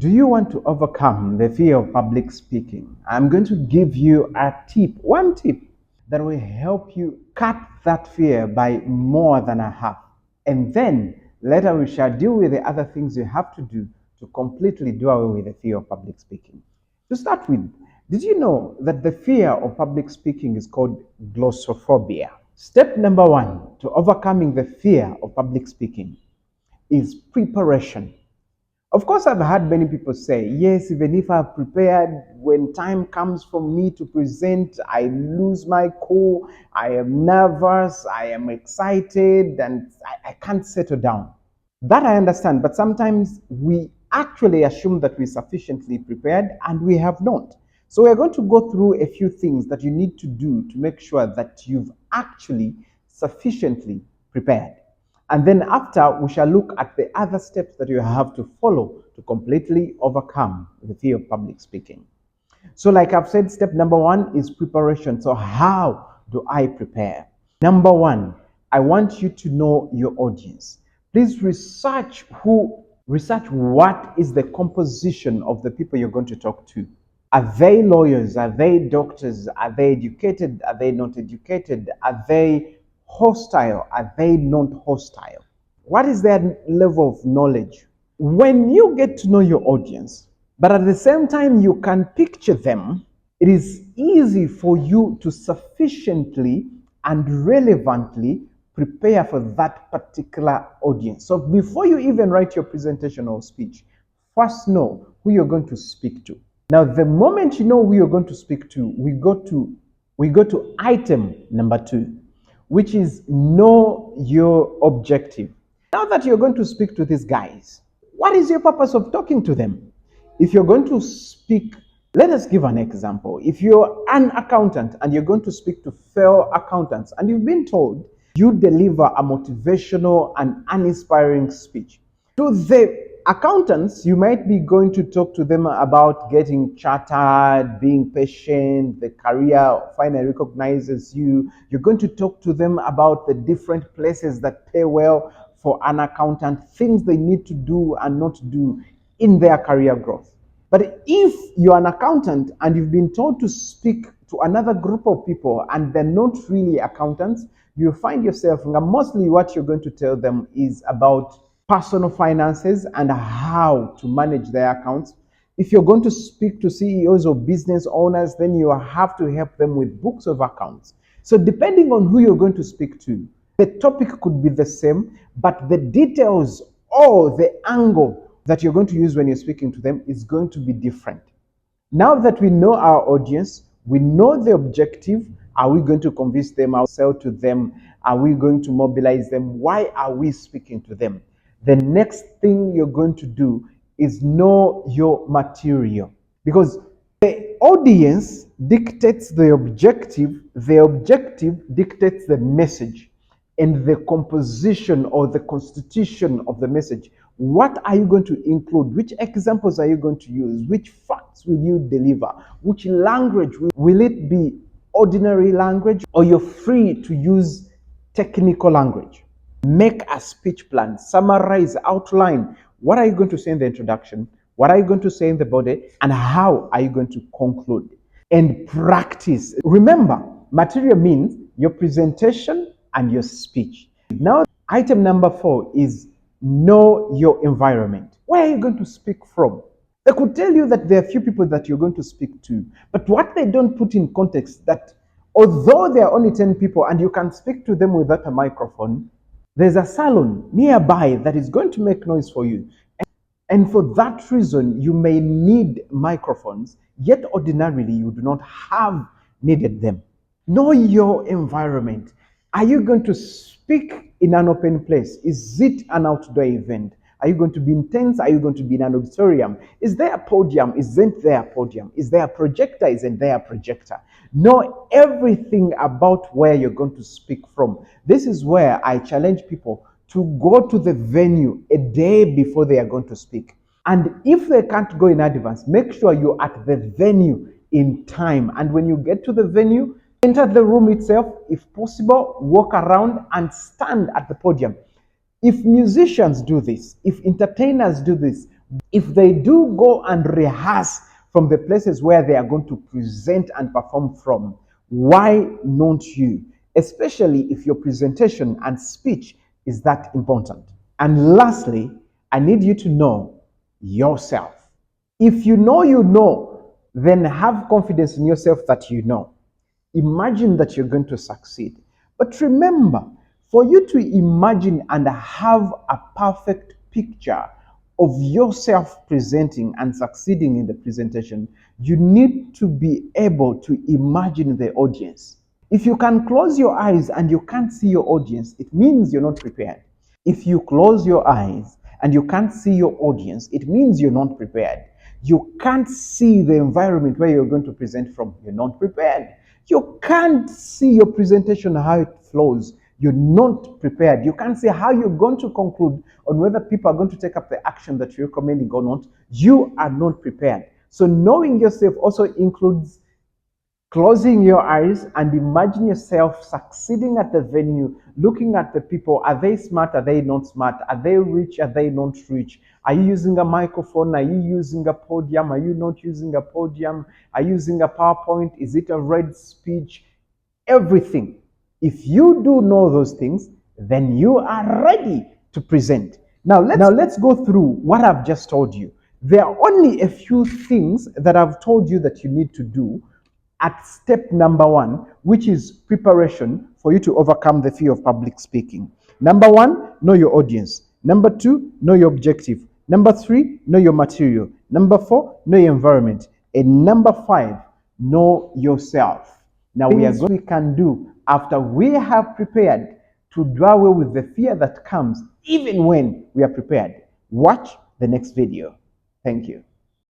Do you want to overcome the fear of public speaking? I'm going to give you a tip, one tip that will help you cut that fear by more than a half. And then later we shall deal with the other things you have to do to completely do away with the fear of public speaking. To start with, did you know that the fear of public speaking is called glossophobia? Step number one to overcoming the fear of public speaking is preparation. Of course, I've heard many people say, yes, even if I've prepared, when time comes for me to present, I lose my cool, I am nervous, I am excited, and I can't settle down. That I understand, but sometimes we actually assume that we're sufficiently prepared and we have not. So we're going to go through a few things that you need to do to make sure that you've actually sufficiently prepared. And then after, we shall look at the other steps that you have to follow to completely overcome the fear of public speaking. So like I've said, step number one is preparation. So how do I prepare? Number one, I want you to know your audience. Please research what is the composition of the people you're going to talk to. Are they lawyers? Are they doctors? Are they educated? Are they not educated? Are they hostile? Are they not hostile? What is their level of knowledge? When you get to know your audience, but at the same time you can picture them, it is easy for you to sufficiently and relevantly prepare for that particular audience. So before you even write your presentation or speech, first know who you're going to speak to. Now, the moment you know who you're going to speak to, we go to item number 2, which is know your objective. Now that you're going to speak to these guys, what is your purpose of talking to them? If you're going to speak, let us give an example. If you're an accountant and you're going to speak to fellow accountants and you've been told you deliver a motivational and uninspiring speech, to the accountants, you might be going to talk to them about getting chartered, being patient, the career finally recognizes you. You're going to talk to them about the different places that pay well for an accountant, things they need to do and not do in their career growth. But if you're an accountant and you've been told to speak to another group of people and they're not really accountants, you find yourself, mostly what you're going to tell them is about personal finances and how to manage their accounts. If you're going to speak to CEOs or business owners, then you have to help them with books of accounts. So depending on who you're going to speak to, the topic could be the same, but the details or the angle that you're going to use when you're speaking to them is going to be different. Now that we know our audience, we know the objective. Are we going to convince them or sell to them? Are we going to mobilize them? Why are we speaking to them? The next thing you're going to do is know your material, because the audience dictates the objective dictates the message, and the composition or the constitution of the message. What are you going to include? Which examples are you going to use? Which facts will you deliver? Which language? Will it be ordinary language, or you're free to use technical language? Make a speech plan, summarize, outline. What are you going to say in the introduction? What are you going to say in the body? And how are you going to conclude? And practice. Remember, material means your presentation and your speech. Now, item number 4 is know your environment. Where are you going to speak from? They could tell you that there are few people that you're going to speak to, but what they don't put in context, that although there are only 10 people and you can speak to them without a microphone, there's a salon nearby that is going to make noise for you. And for that reason, you may need microphones, yet ordinarily you do not have needed them. Know your environment. Are you going to speak in an open place? Is it an outdoor event? Are you going to be in tents? Are you going to be in an auditorium? Is there a podium? Isn't there a podium? Is there a projector? Isn't there a projector? Know everything about where you're going to speak from. This is where I challenge people to go to the venue a day before they are going to speak. And if they can't go in advance, make sure you're at the venue in time. And when you get to the venue, enter the room itself, if possible, walk around and stand at the podium. If musicians do this, if entertainers do this, If they do go and rehearse from the places where they are going to present and perform from, why not you? Especially if your presentation and speech is that important. And lastly, I need you to know yourself. If you know, then have confidence in yourself that you know. Imagine that you're going to succeed. But remember, for you to imagine and have a perfect picture of yourself presenting and succeeding in the presentation, you need to be able to imagine the audience. If you can close your eyes and you can't see your audience, it means you're not prepared. If you close your eyes and you can't see your audience, it means you're not prepared. You can't see the environment where you're going to present from, you're not prepared. You can't see your presentation, how it flows, you're not prepared. You can't see how you're going to conclude on whether people are going to take up the action that you're recommending or not. You are not prepared. So knowing yourself also includes closing your eyes and imagine yourself succeeding at the venue, looking at the people. Are they smart? Are they not smart? Are they rich? Are they not rich? Are you using a microphone? Are you using a podium? Are you not using a podium? Are you using a PowerPoint? Is it a red speech? Everything. If you do know those things, then you are ready to present. Now let's go through what I've just told you. There are only a few things that I've told you that you need to do at step number 1, which is preparation for you to overcome the fear of public speaking. Number 1, know your audience. Number 2, know your objective. Number 3, know your material. Number 4, know your environment. And number 5, know yourself. Now we can do after we have prepared to do away with the fear that comes even when we are prepared. Watch the next video. Thank you.